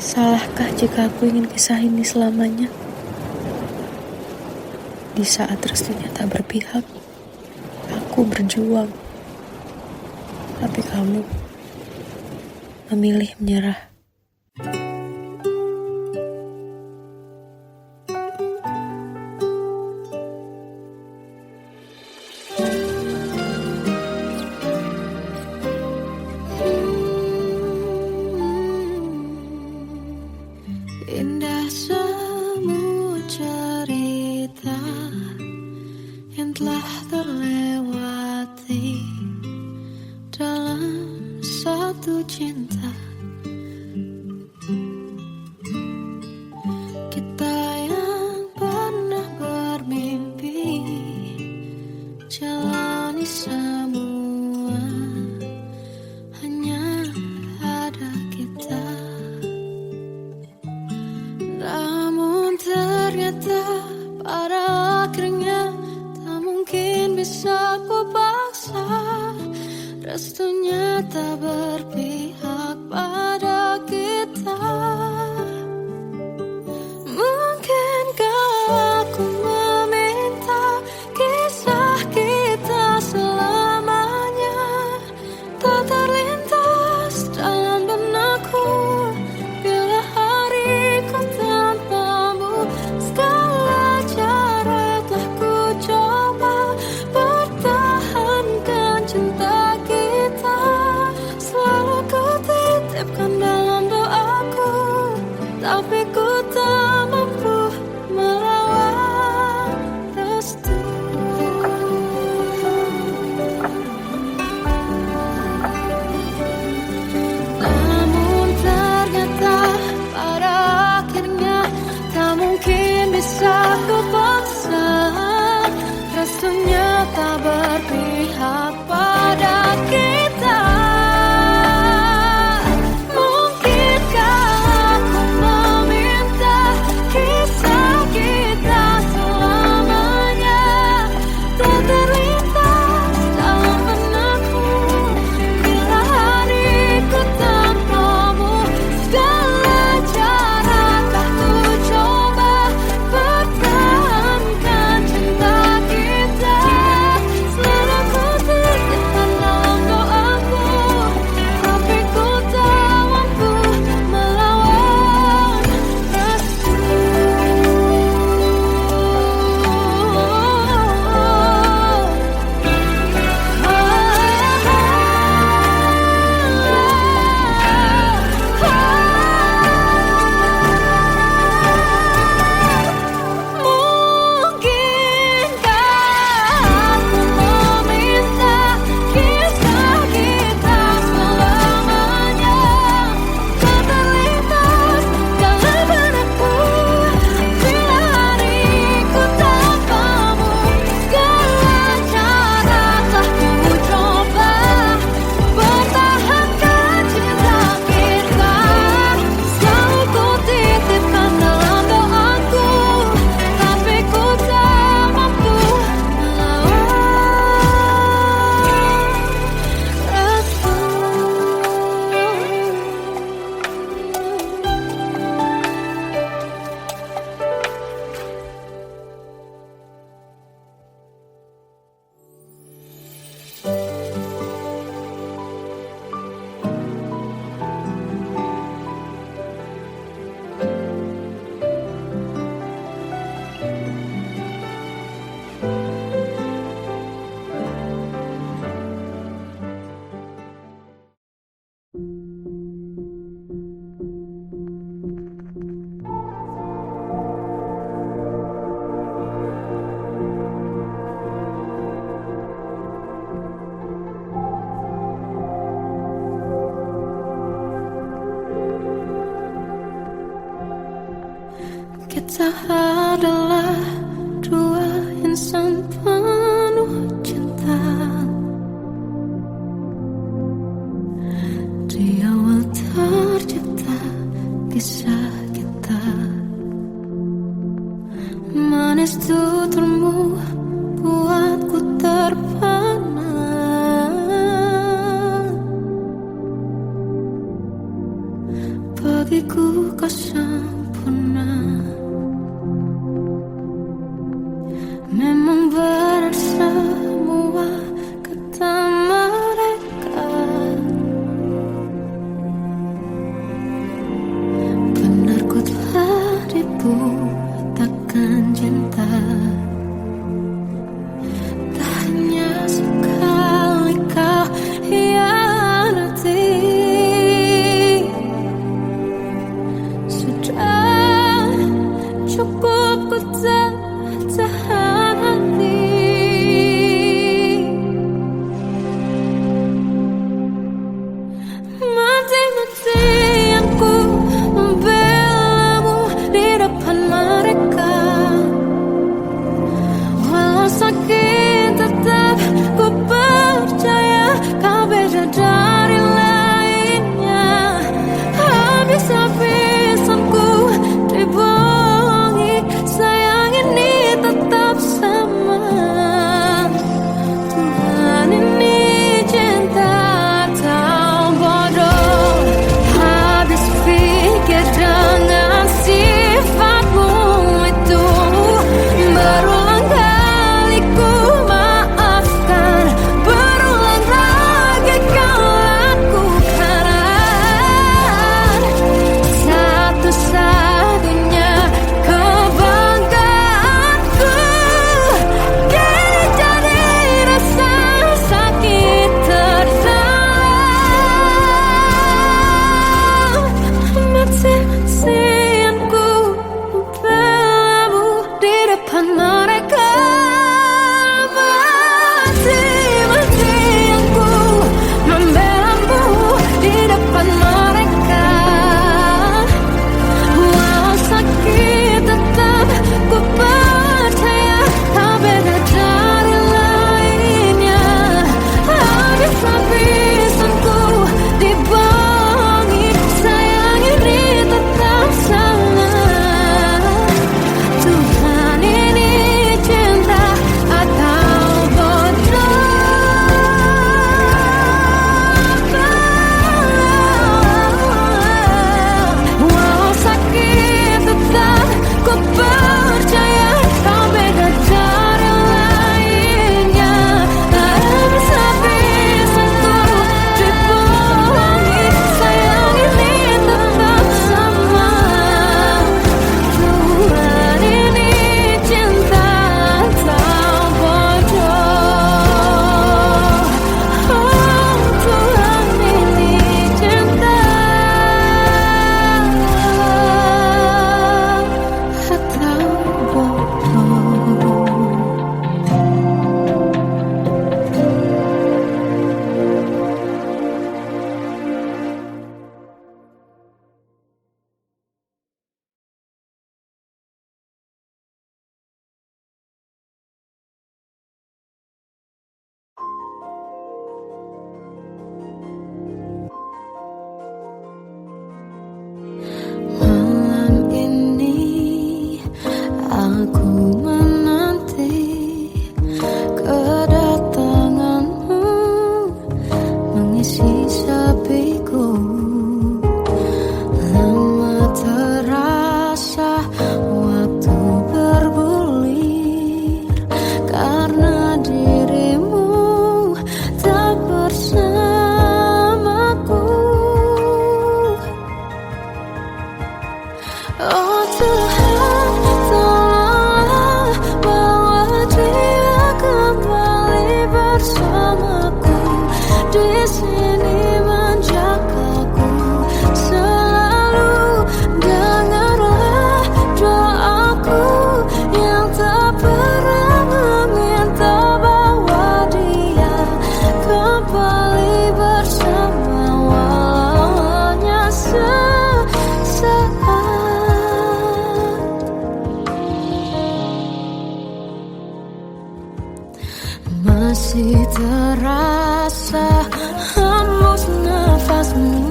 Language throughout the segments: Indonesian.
Salahkah jika aku ingin kisah ini selamanya? Di saat restunya tak berpihak, aku berjuang. Tapi kamu memilih menyerah. Indah semua cerita yang telah terlewati dalam satu cinta. Kita yang pernah bermimpi jalani semua, hanya ada kita. Namun ternyata pada akhirnya tak mungkin bisa ku paksa. Restunya tak berpihak pada kita. Mungkinkah aku meminta kisah kita selamanya tak terlintas dalam benakku bila hariku tanpamu. Segala cara telah ku coba pertahankan cinta kita. Selalu ku titipkan dalam doaku, tapi ku tak mampu melawan restu. Namun ternyata pada akhirnya tak mungkin bisa ku paksa. Restunya tak berpihak pada kita. Mungkinkah aku meminta kisah kita selamanya tak terlintas dalam benakku bila hariku tanpamu. Segala cara telah ku coba pertahankan cinta kita. Selalu ku titipkan dalam doaku, tapi ku tak mampu melawan restu. Mungkinkah aku meminta kisah kita selamanya tak terlintas dalam benakku bila hariku tanpamu. Segala cara telah ku coba pertahankan cinta kita. Selalu ku titipkan dalam doaku, tapi ku tak mampu melawan restu. Kita adalah dua insan penuh cinta. Di awal tercipta kisah kita. Manis tuturmu buatku terpana. Bagiku Masih terasa hembus nafasmu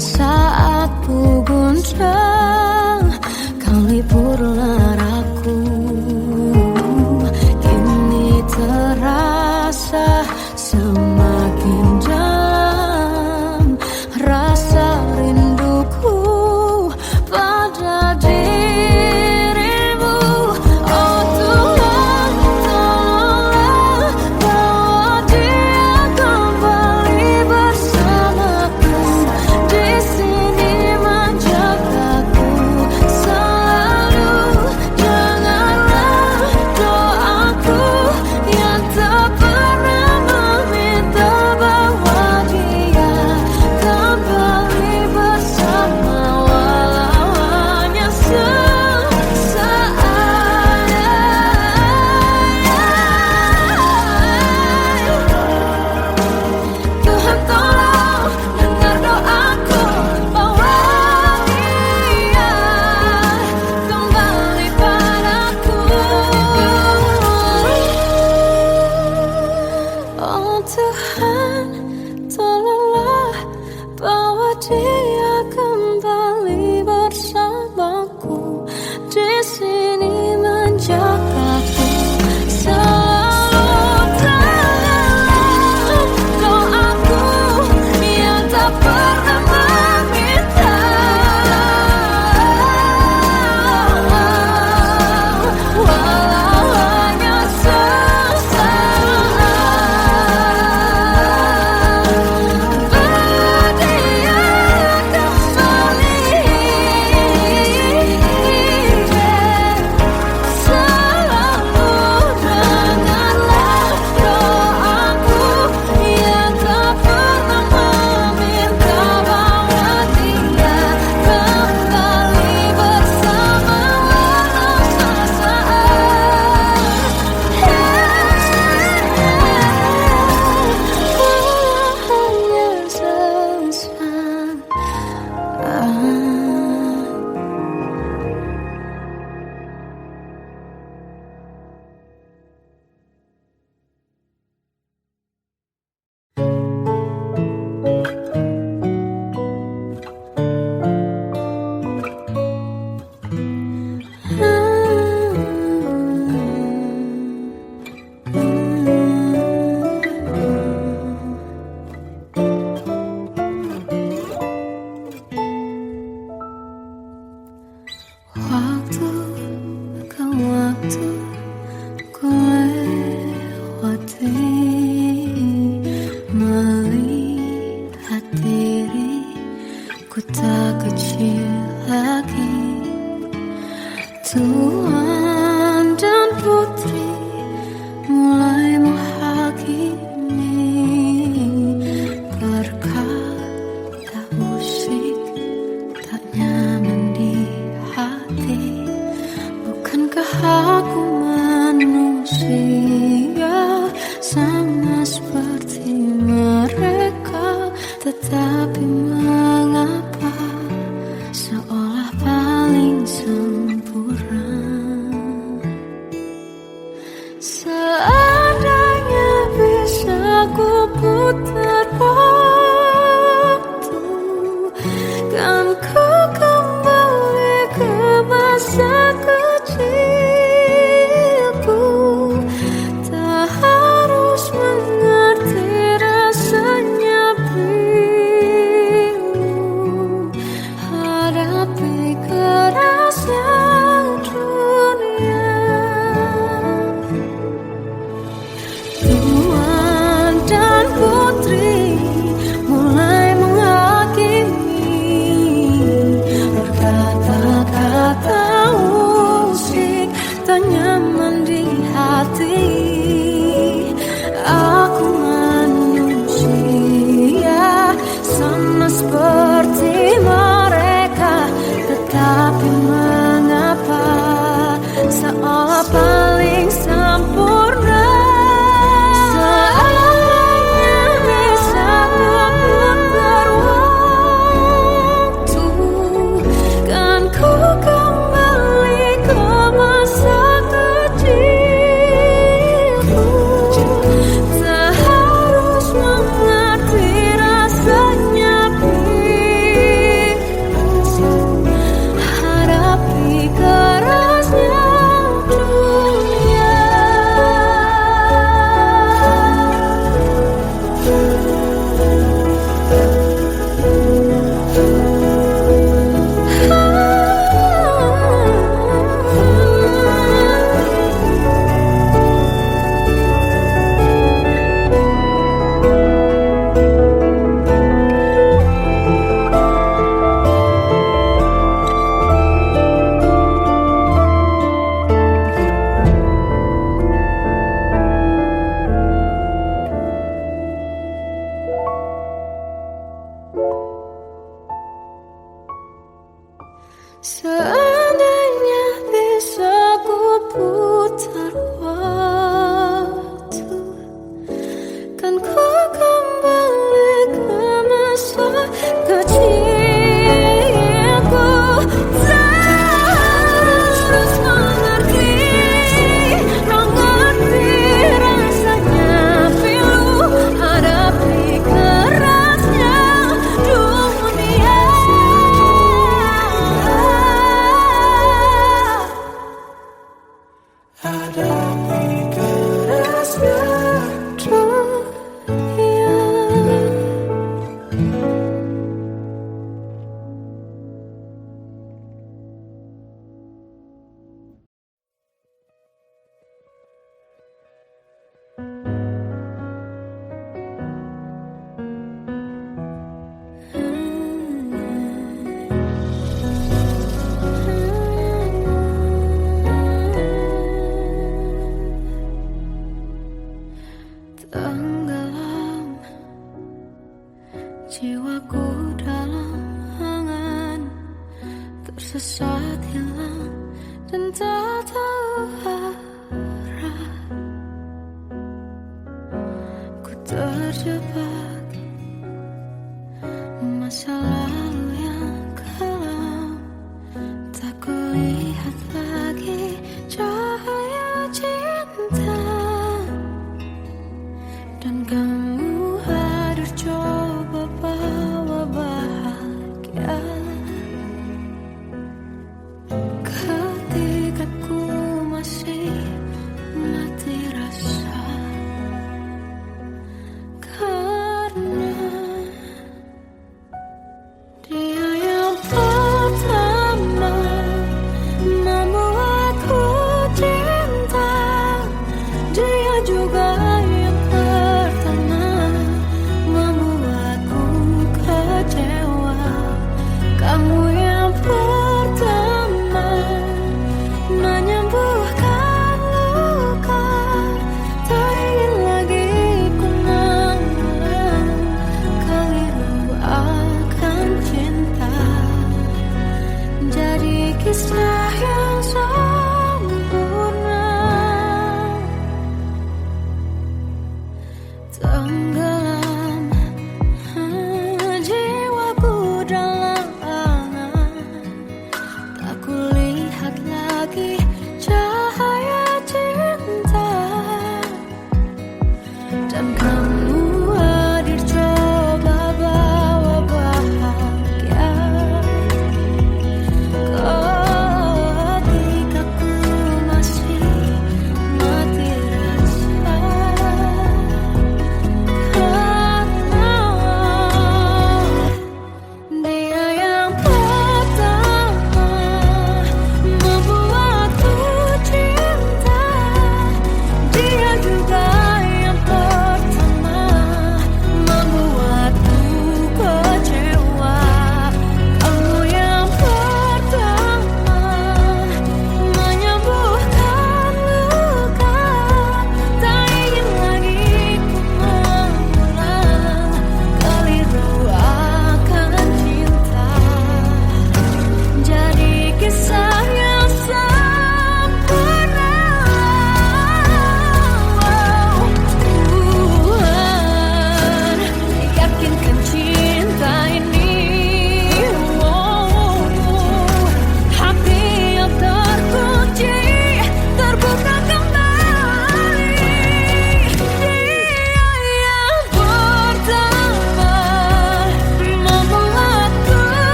saat ku guncang, kau liburlah raku. Kini terasa semakin dalam rasa rinduku pada dirimu. Oh Tuhan, tolonglah bawa dia kembali bersama. Tenggelam jiwaku dalam angan, tersesat hilang dan tak tahu arah. Ku terjebak masa lalu yang kelam, tak kulihat lagi cahaya cinta. Dan kamu hadir coba bawa bahagia ketika ku masih mati rasa. Karena dia yang pertama membuatku cinta, dia juga yang pertama membuatku kecewa. Kamu yang pertama menyembuhkan luka, tak ingin lagi ku mengulang keliru akan cinta. Jadi kisah yang sempurna. Tenggelam jiwaku dalam angan, tak kulihat lagi cahaya cinta. Dan kamu hadir coba bawa bahagia ketika ku masih mati rasa.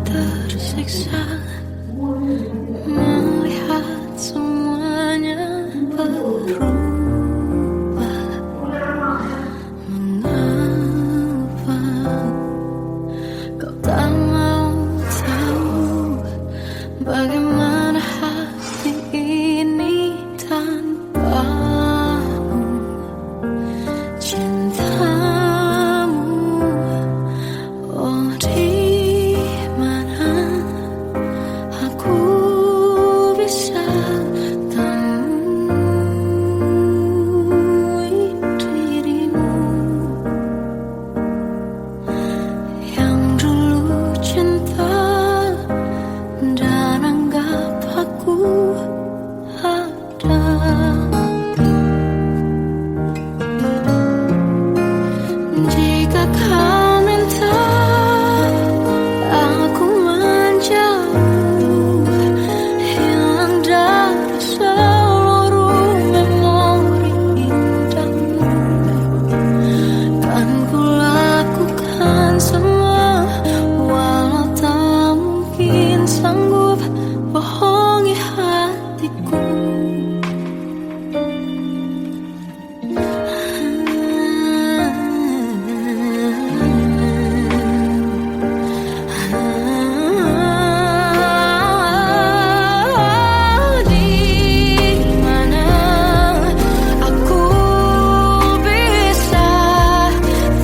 tersiksa melihat semuanya berubah. Mengapa kau tak mau tahu bagaimana hati ini tanpamu? Cintamu, oh di mana aku bisa temui dirimu yang dulu cinta dan anggap aku ada. Jika kau minta aku menjauh, hilang dari seluruh memori indahmu, kan ku lakukan semua, walau tak mungkin sanggup bohongi hatiku. Di mana aku bisa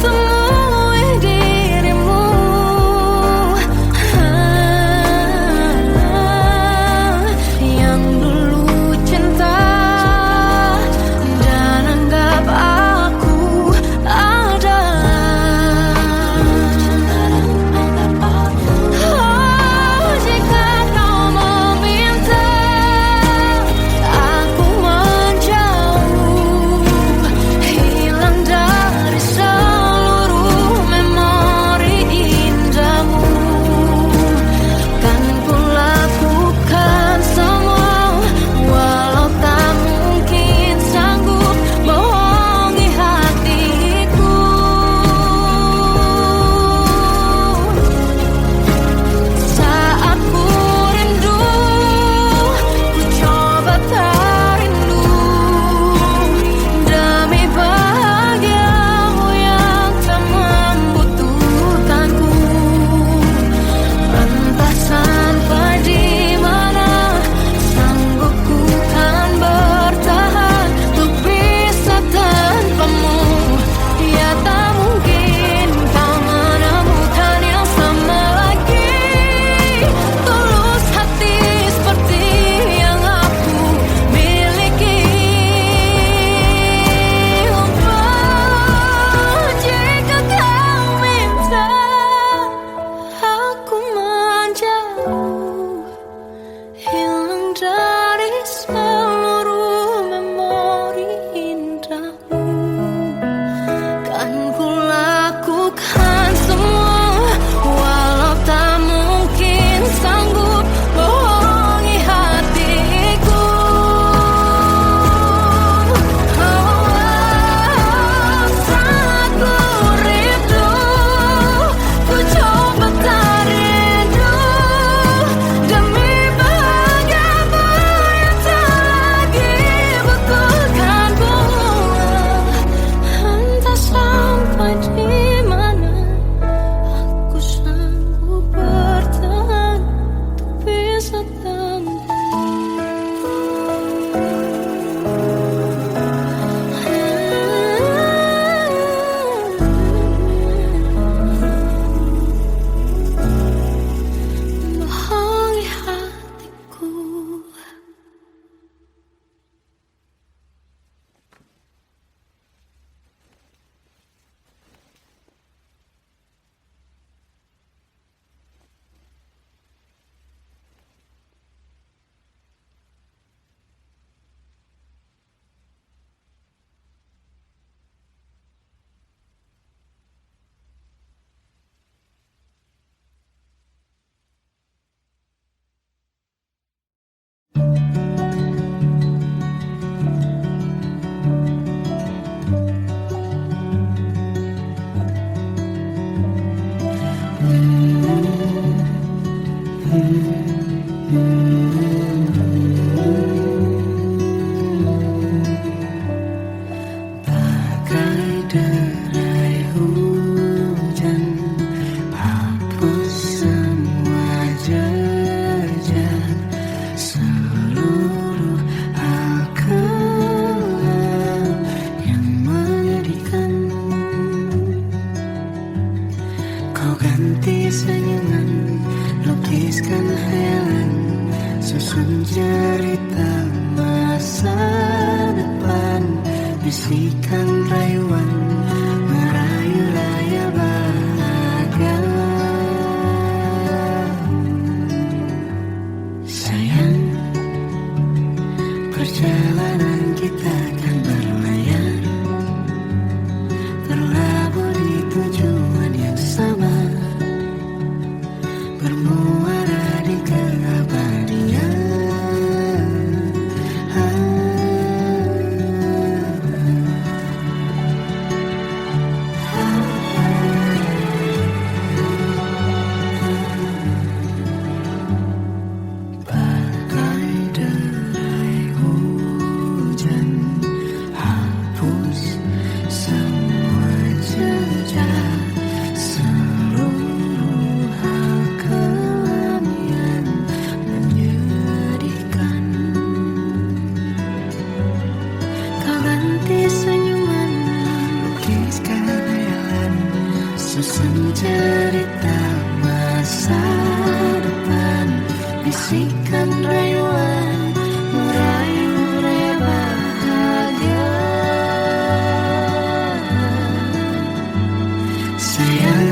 temui dirimu yang dulu cinta dan anggap aku ada. Oh, jika kau meminta aku menjauh, hilang dari seluruh memori indahmu, kan ku lakukan semua, walau tak mungkin sanggup bohongi hatiku. Saat ku rindu, ku coba tak rindu, demi bahagiamu yang tak membutuhkanku. Entah sampai di mana sanggup ku kan bertahan untuk bisa tanpamu. Ya tak mungkin kau menemukan yang sama lagi, tulus hati seperti yang aku miliki. Oh, jika kau minta aku menjauh, hilang dari seluruh memori indahmu, kan ku lakukan semua, walau tak mungkin sanggup bohongi hatiku. Saat ku rindu, ku coba tak rindu, demi bahagiamu yang tak lagi butuhkanku. Entah sampai di mana aku sanggup bertahan untuk bisa bohongi hatiku. Bagai derai hujan, hapus semua jejak, seluruh hal kelam yang menyedihkan. Kau ganti senyuman, lukiskan hayalan, susun cerita masa depan, bisikan rayuan, merayu raya bahagia. Sayang, perjalanan kita akan berlayar, berlabuh di tujuan yang sama, bermuara di keabadian. Bagai derai hujan, hapus semua jejak, seluruh hal kelam yang menyedihkan. Kau ganti senyuman, lukiskan hayalan, susun cerita masa depan, bisikan rayuan, merayu raya bahagia. Sayang,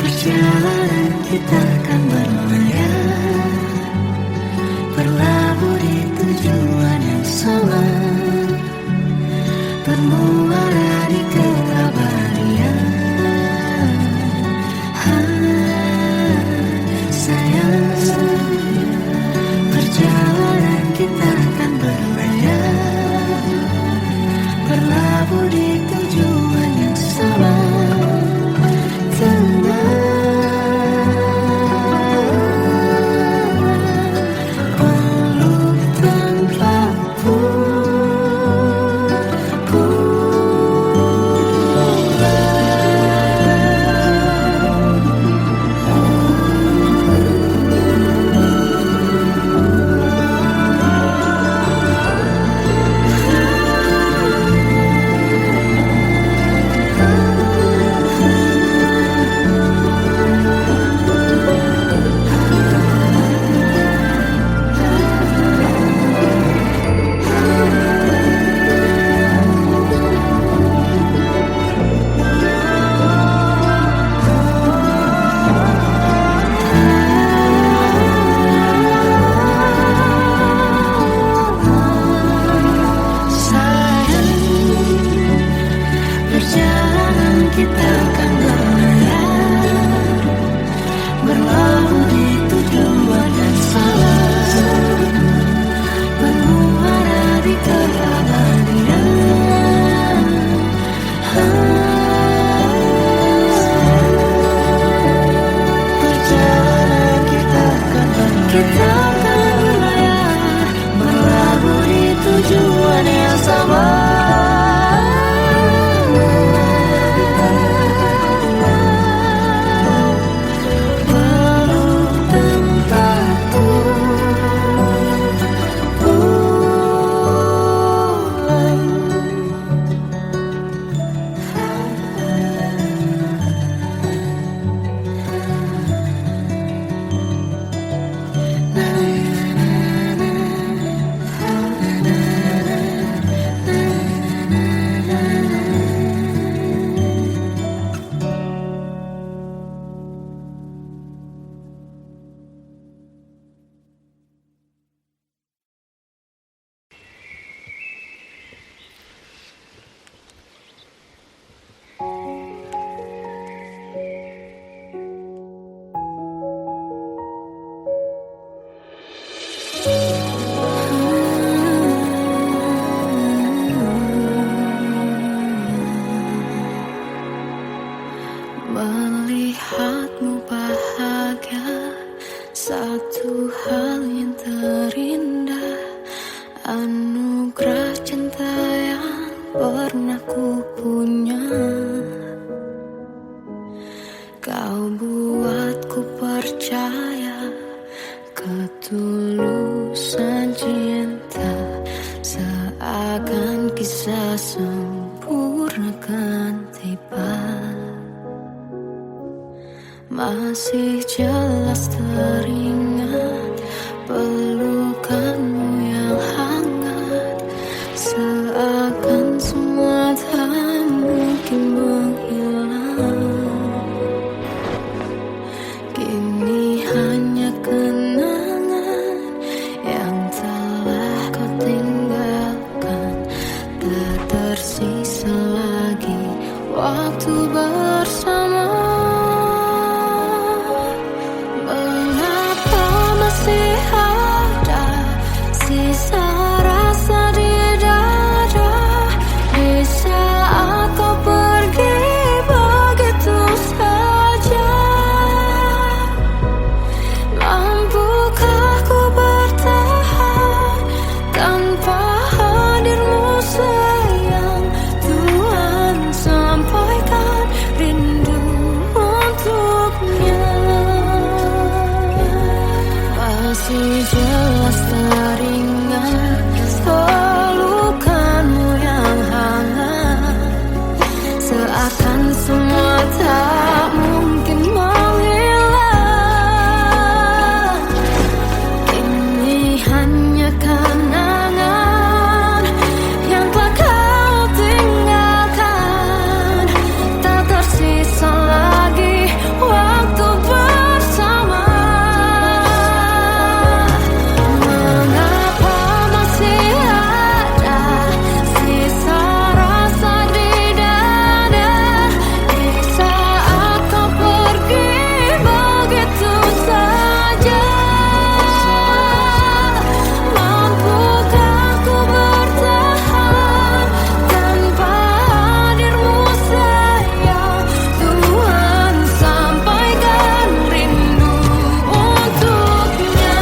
perjalanan kita akan berlayar, berlabuh di tujuan yang sama, bermuara di keabadian. Sayang, perjalanan kita akan berlayar, berlabuh di tujuan yang sama. Peluk tanpa kita akan berlayar, berlabuh di tujuan yang sama, bermuara di keabadian. Perjalanan kita akan berlayar, berlabuh di tujuan yang sama. Melihatmu bahagia, satu hal yang terindah, anugerah cinta yang pernah aku punya. Kau buatku percaya ketulusan cinta, seakan kisah sempurna kan tiba. Masih jelas teringat pelukanmu yang hangat, seakan semua tak mungkin menghilang. Kini hanya kenangan yang telah kau tinggalkan, tak tersisa lagi waktu bersama. Mengapa masih ada sisa rasa di dada, di saat kau pergi begitu saja? Mampukah ku bertahan tanpa hadirmu sayang? Tuhan sampaikan rindu untuknya. Masih jelas teringat pelukanmu yang hangat, seakan semua tak mungkin menghilang. Kini hanya kenangan yang telah kau tinggalkan, tak tersisa lagi waktu bersama. Mengapa masih ada sisa rasa di dada, di saat kau pergi begitu saja? Mampukah ku bertahan tanpa hadirmu sayang? Tuhan sampaikan rindu untuknya.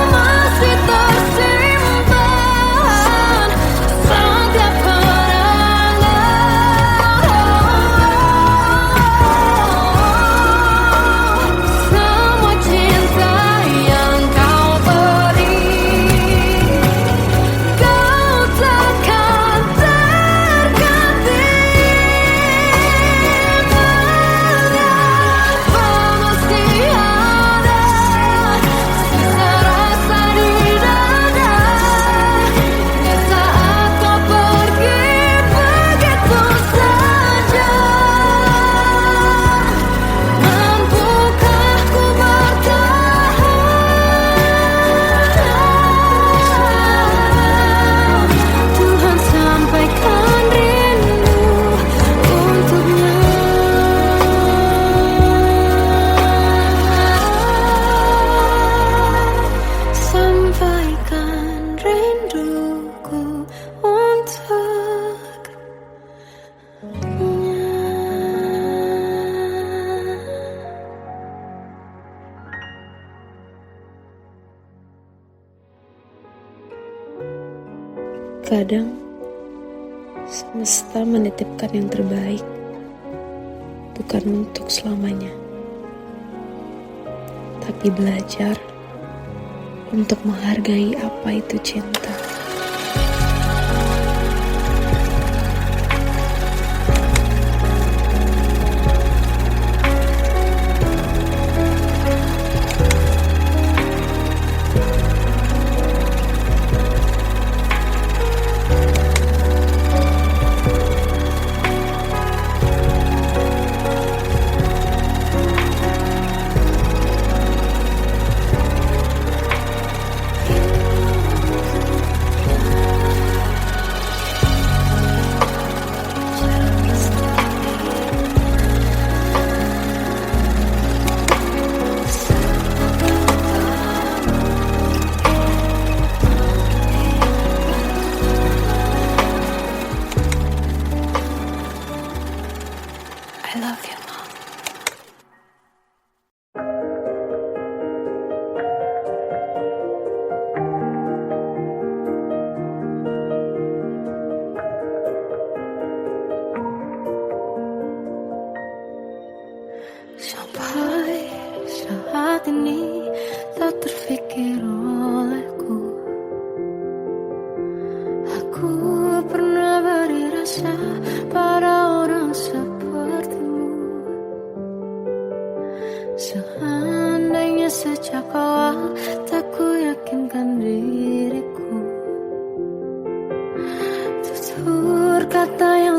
Masih tersimpan setiap kenangan, semua cinta yang kau beri. Kau takkan terganti. Mengapa masih ada sisa rasa di dada, di saat kau pergi begitu saja? Mampukah ku bertahan? Tuhan sampaikan rindu untuknya. Sampaikan rinduku untuknya. Kadang semesta menitipkan yang terbaik, bukan untuk selamanya, tapi belajar untuk menghargai apa itu cinta.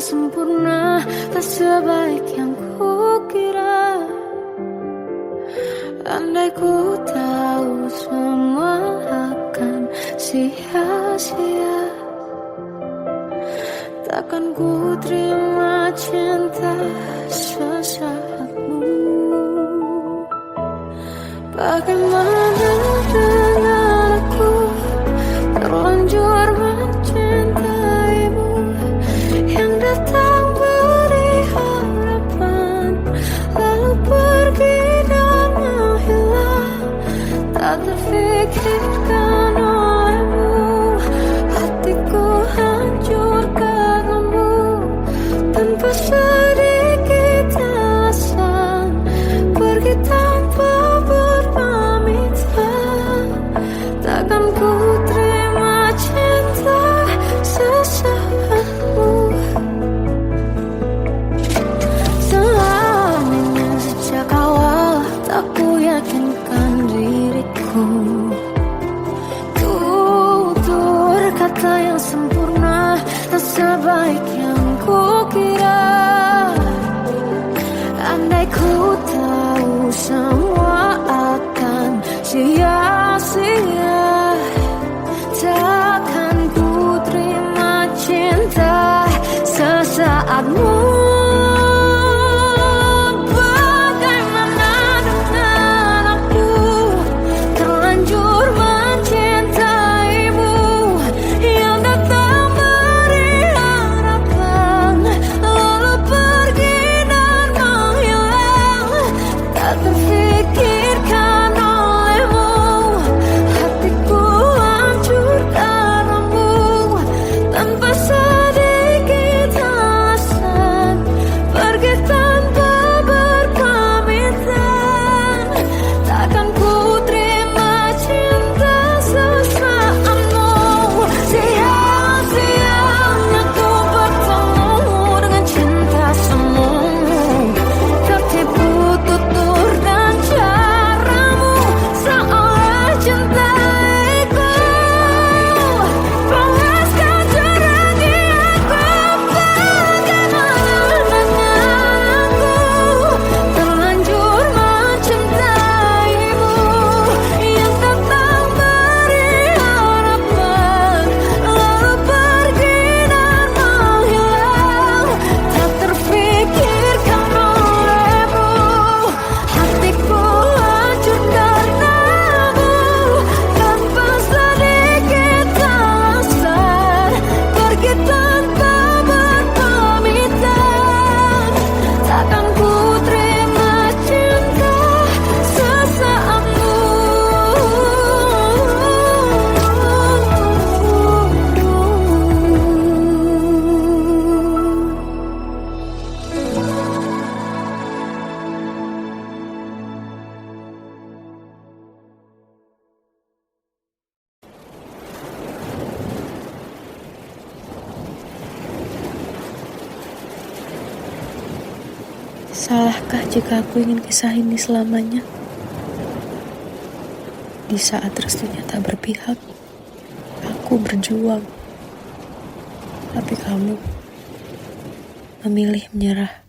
sempurna, tak sebaik yang kukira. Andai ku tahu semua akan sia-sia, takkan ku terima cinta sesaatmu. Bagaimana dengan aku, terlanjur mencintaimu, yang datang beri harapan, lalu pergi dan menghilang. Tak terfikirkan olehmu, hatiku hancur karenamu, tanpa sedikit alasan, pergi tanpa berpamitan. Takkan ku terima cinta sesaatmu. Selamanya sejak awal tak ku yakinkan diriku, tutur kata yang sempurna, tak sebaik yang kukira. Andai ku tahu semua akan sia-sia, takkan ku terima cinta sesaatmu. Bagaimana dengan aku, terlanjur mencintaimu, yang datang beri harapan, lalu pergi dan menghilang. Tak terfikirkan olehmu, hatiku hancur karenamu, tanpa sedikit alasan, pergi tanpa berpamitan. Takkan ku terima cinta sesaatmu. Sia-sianya ku bertemu dengan cinta semu, tertipu tutur dan caramu, seolah cintaiku. Panaskan jerami aku, bagaimana dengan aku, terlanjur mencintaimu, yang datang beri harapan, lalu pergi dan menghilang. Tak terfikirkan olehmu, hatiku hancur karenamu, tanpa sedikit alasan, pergi tanpa berpamitan. Takkan ku terima cinta sesaatmu. Salahkah jika aku ingin kisah ini selamanya? Di saat restunya tak berpihak, aku berjuang. Tapi kamu memilih menyerah.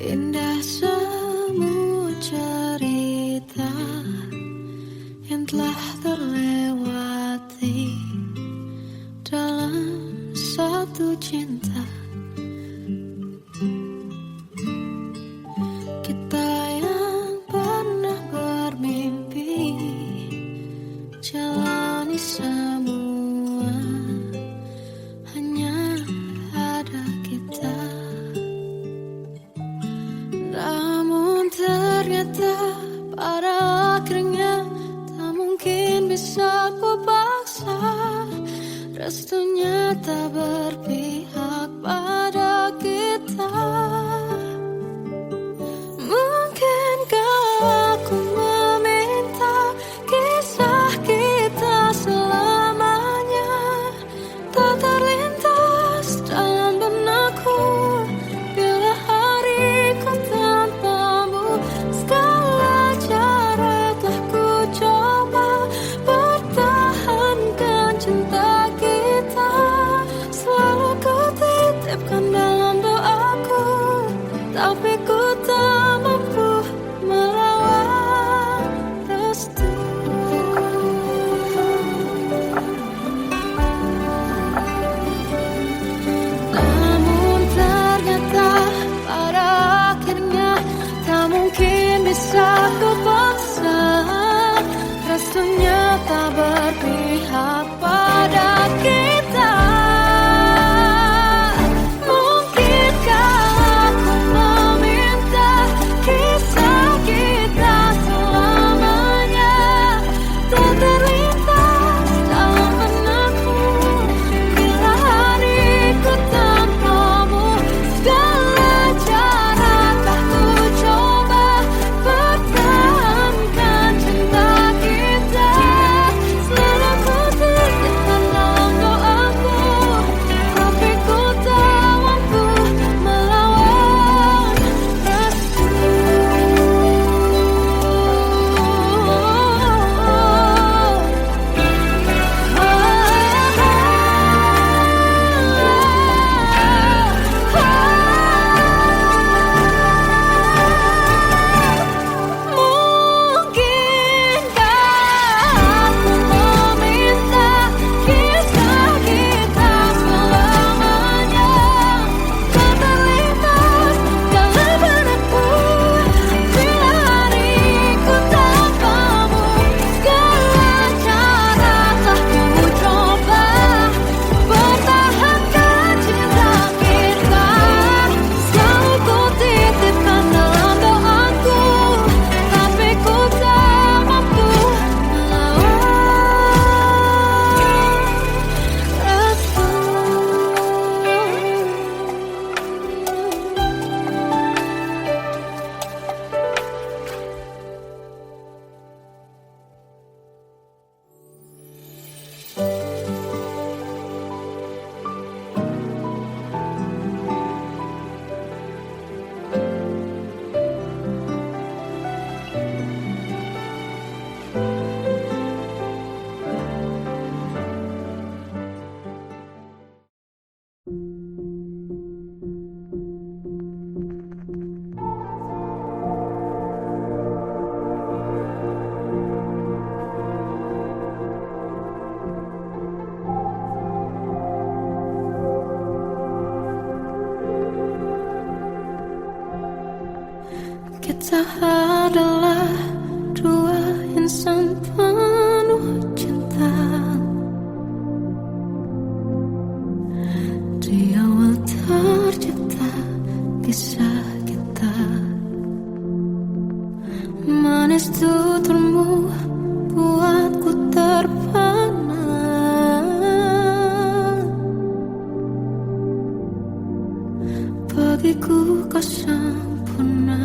Indah semua cerita yang telah terlewati dalam satu cinta. Kita yang pernah bermimpi jalani semua, hanya ada kita. Namun ternyata pada akhirnya tak mungkin bisa ku paksa, restunya tak berpihak pada kita. Mungkinkah aku meminta kisah kita selamanya tak terlintas tak berpihak pada kita. Mungkinkah aku meminta kisah kita selamanya tak terlintas dalam benakku bila hariku tanpamu. Segala cara tak ku coba pertahankan cinta kita. Selalu ku titipkan dalam doaku, tapi ku tak mampu melawan restu. Mungkinkah aku meminta kisah kita selamanya tak terlintas dalam benakku bila hariku tanpamu. Segala cara telah ku coba pertahankan cinta kita. Selalu ku titipkan dalam doaku, tapi ku tak mampu melawan restu. Kita adalah dua insan penuh cinta. Di awal tercipta kisah kita. Manis tuturmu buatku terpana. Bagiku kau sempurna.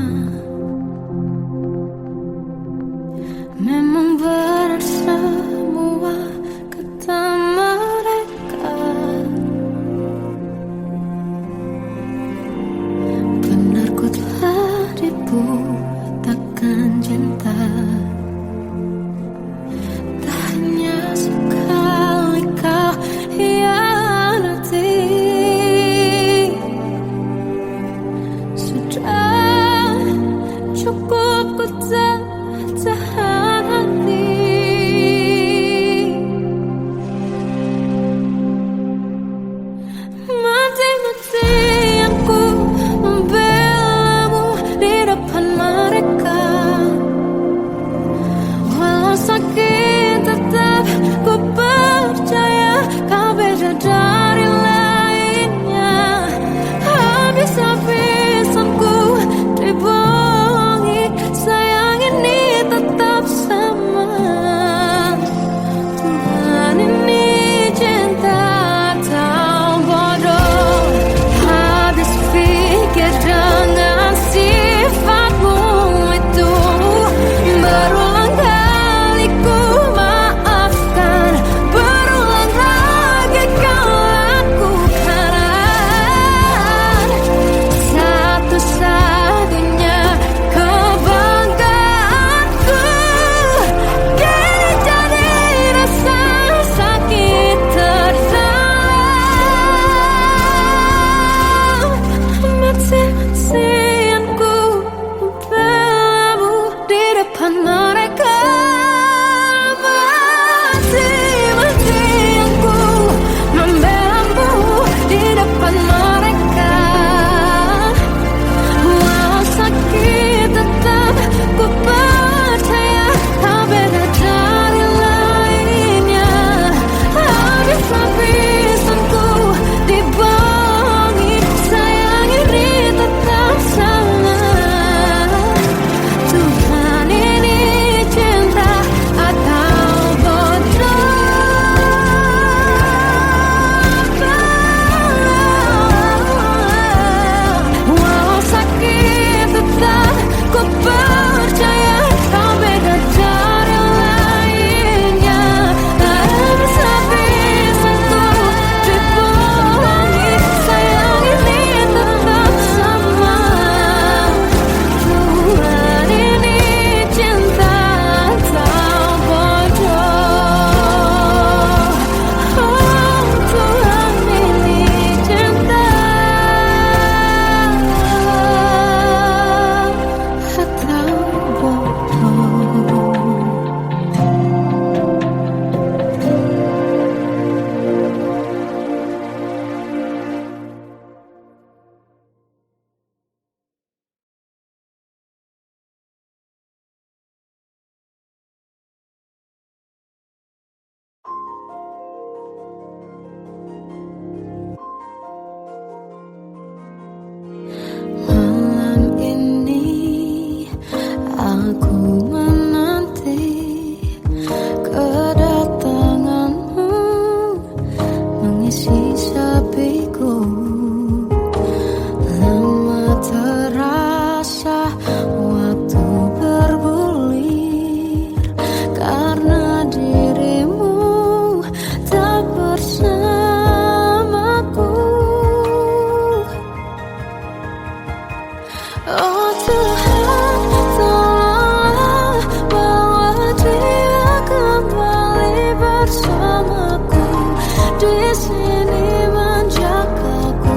bersamaku di sini menjagaku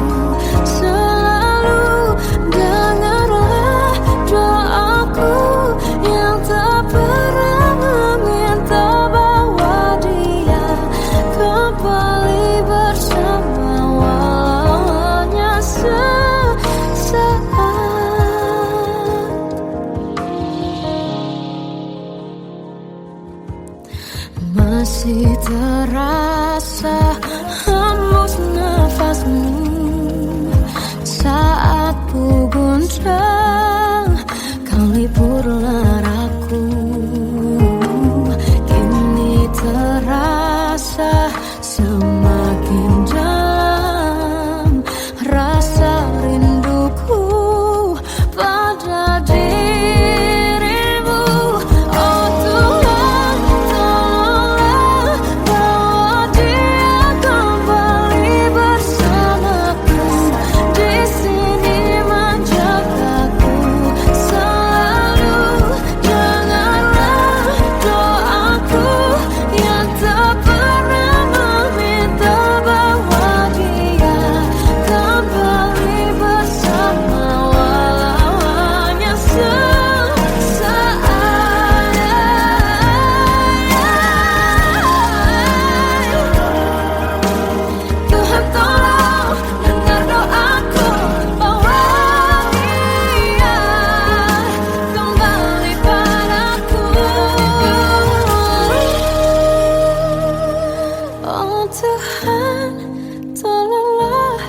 selalu. Dengarlah doaku yang tak pernah meminta bahwa dia kembali bersama walau hanya sesaat. Masih terasa hembus nafasmu saat ku guncang, kau liburlah raku. Kini terasa semakin dalam rasa rinduku pada dirimu. Oh Tuhan, tolonglah bawa dia kembali bersamaku di sini menjagaku selalu. Dengarlah doaku yang tak pernah meminta bahwa dia kembali bersama walau hanya sesaat. Tuhan tolong dengar doaku bahwa dia kembali padaku. Oh Tuhan, tolonglah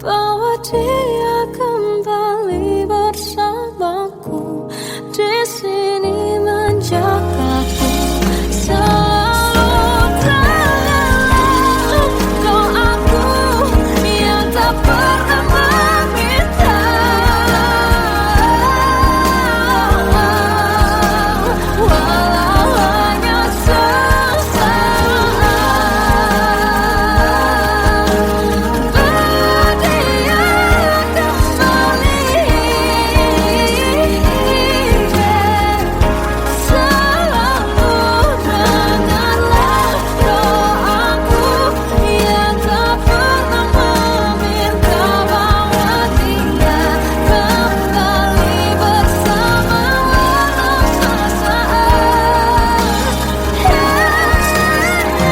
bawa dia kembali bersamaku di sini menjagaku selalu. Dengarlah doaku yang tak pernah meminta walau hanya sesaat. Berdia kembali selalu. Dengarlah doaku yang tak pernah meminta bahwa dia kembali bersama walau sesaat. Hanya sesaat.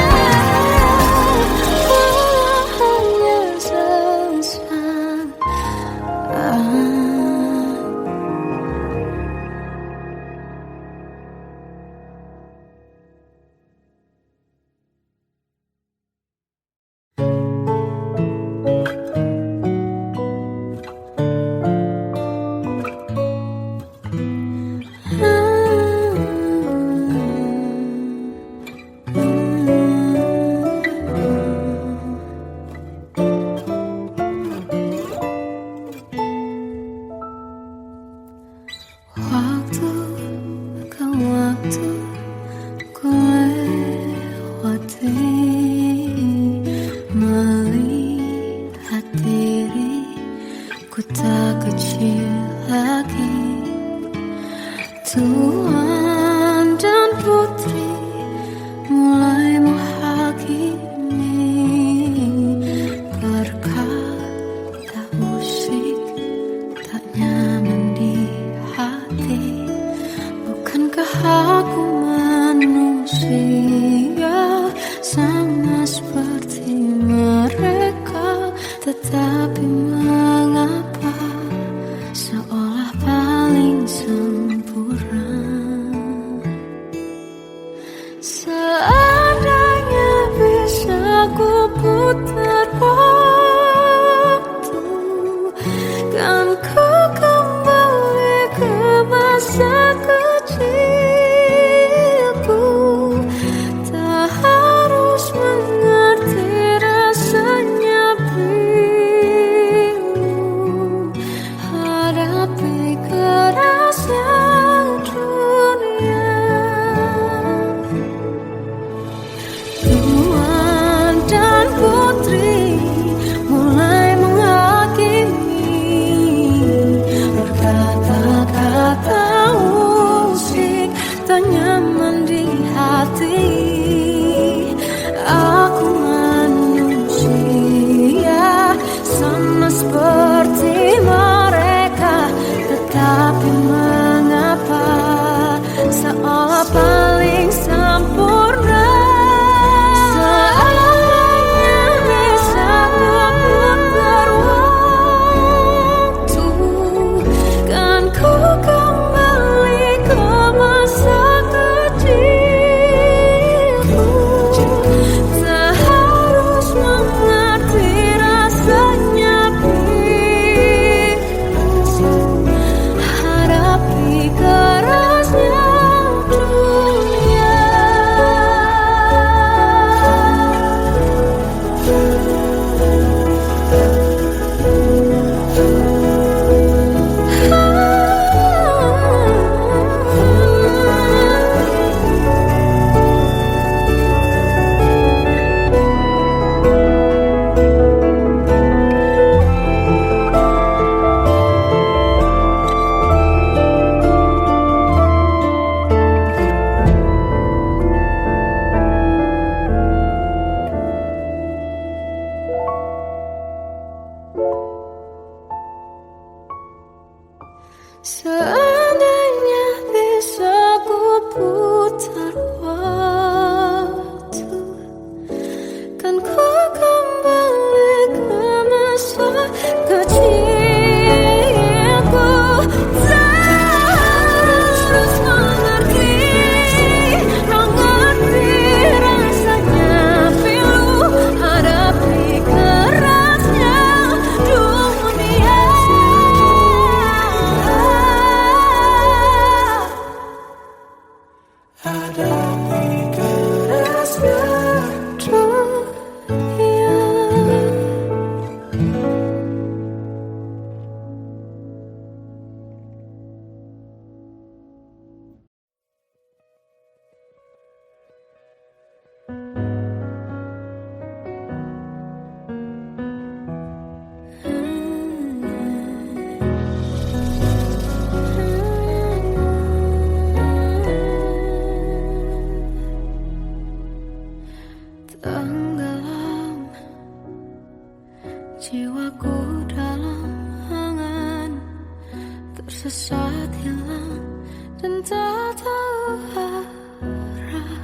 Waktu ke waktu ku lewati, melihat diri ku tak kecil lagi. Tuan dan putri mulai menghakimi berkata musik tak nyaman di hati. Bukankah aku manusia sama seperti mereka? Tetapi mengapa seolah paling sempurna? Seandainya bisa ku putar waktu, kan ku kembali ke masa kecilku. Tak harus Tenggelam jiwaku dalam angan, tersesat hilang dan tak tahu arah.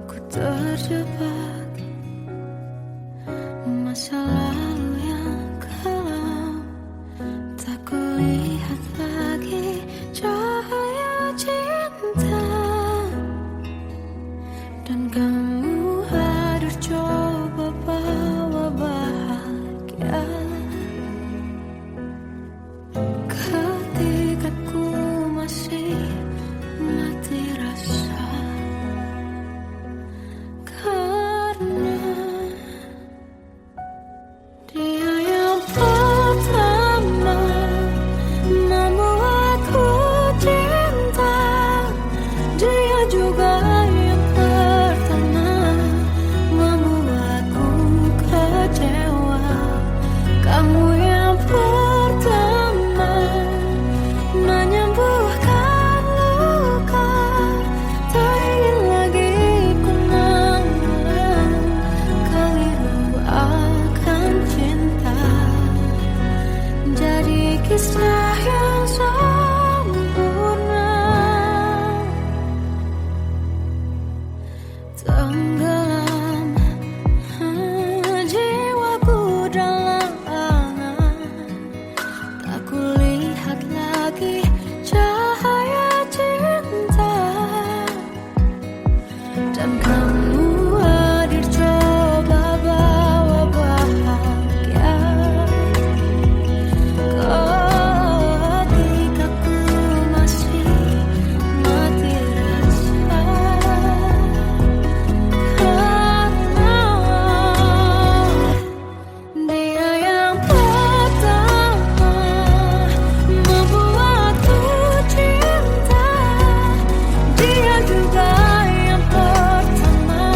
Ku terjebak masa lalu yang kelam, tak kulihat lagi cahaya cinta. Dan kamu hadir coba bawa bahagia ketika ku masih mati rasa. Karena dia yang pertama membuatku cinta, dia juga yang pertama membuatku kecewa. Kamu yang pertama menyembuhkan luka, tak ingin lagi ku mengulang keliru akan cinta. Jadi kisah yang sempurna. Tenggelam jiwaku dalam angan, tak kulihat lagi cahaya cinta. Dan kamu hadir coba bawa bahagia ketika ku masih mati rasa. Dia yang pertama membuatku cinta, dia juga yang pertama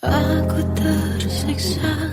Aku tersiksa